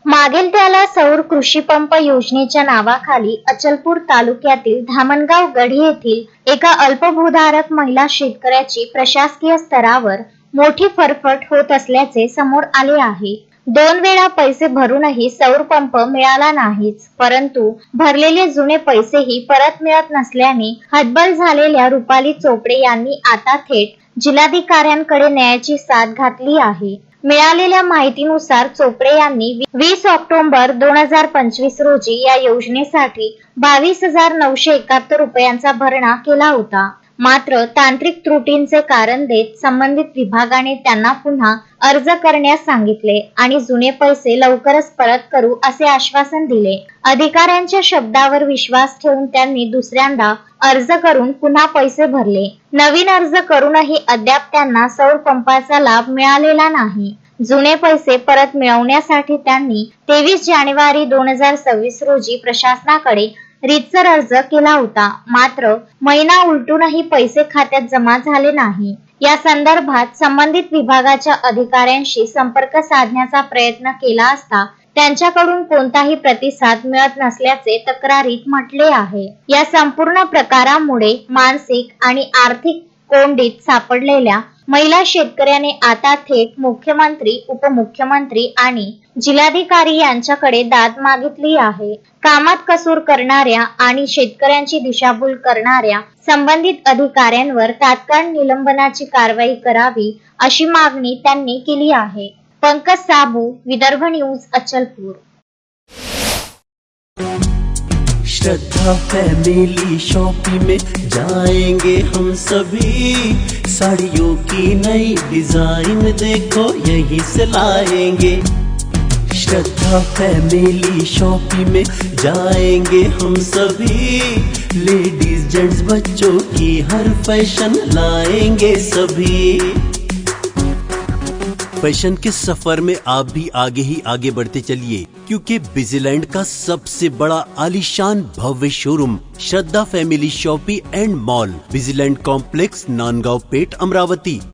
मागेल त्याला सौर कृषी पंप योजनेच्या नावाखाली अचलपूर तालुक्यातील धामणगाव गढी येथील एका अल्पभूधारक महिला शेतकऱ्याची प्रशासकीय स्तरावर मोठी फरफट होत असल्याचे समोर आले आहे। 2 वेळा पैसे भरूनही सौर पंप मिळाला नाहीच, परंतु भरलेले जुने पैसेही परत मिळत नसल्याने हतबल झालेल्या रुपाली चोपडे यांनी आता थेट जिल्हाधिकाऱ्यांकडे न्यायाची साथ घातली आहे। मिळालेल्या माहितीनुसार चोपडे यांनी 20 ऑक्टोबर 2025 रोजी या योजनेसाठी 22,971 रुपयांचा भरणा केला होता। मात्र तांत्रिक त्रुटींचे कारण देत संबंधित विभागाने त्यांना पुन्हा अर्ज करण्यास सांगितले आणि जुने पैसे लवकरच परत करू असे आश्वासन दिले। अधिकाऱ्यांच्या शब्दावर विश्वास ठेवून त्यांनी दुसऱ्यांदा अर्ज करून पुन्हा पैसे भरले। नवीन अर्ज करूनही अद्याप त्यांना सौर पंपाचा लाभ मिळालेला नाही। जुने पैसे परत मिळवण्यासाठी त्यांनी 23 जानेवारी 2026 रोजी प्रशासनाकडे रीतसर अर्ज केला होता। मात्र महिना उलटूनही पैसे खात्यात जमा झाले नाही। या संदर्भात संबंधित विभागाच्या अधिकाऱ्यांशी संपर्क साधण्याचा प्रयत्न केला असता त्यांच्याकडून कोणताही प्रतिसाद मिळत नसल्याचे तक्रारीत म्हटले आहे। या संपूर्ण प्रकारामुळे मानसिक आणि आर्थिक कोंडीत सापडलेल्या महिला शेतकऱ्याने आता थेट मुख्यमंत्री, उपमुख्यमंत्री आणि जिल्हाधिकारी यांच्याकडे दाद मागितली आहे। कामात कसूर करणाऱ्या आणि शेतकऱ्यांची दिशाभूल करणाऱ्या संबंधित अधिकाऱ्यांवर तात्काळ निलंबनाची कारवाई करावी अशी मागणी त्यांनी केली आहे। पंकज साबू, विदर्भ न्यूज, अचलपूर। श्रद्धा फैमिली शॉपिंग में जाएंगे हम सभी, साड़ियों की नई डिजाइन देखो यहीं से लाएंगे। श्रद्धा फैमिली शॉपिंग में जाएंगे हम सभी, लेडीज जेंट्स बच्चों की हर फैशन लाएंगे सभी। फैशन के सफर में आप भी आगे ही आगे बढ़ते चलिए, क्योंकि बिजीलैंड का सबसे बड़ा आलीशान भव्य showroom Shraddha family shopping and mall, बिजीलैंड कॉम्प्लेक्स, नांदगांव पेठ, अमरावती।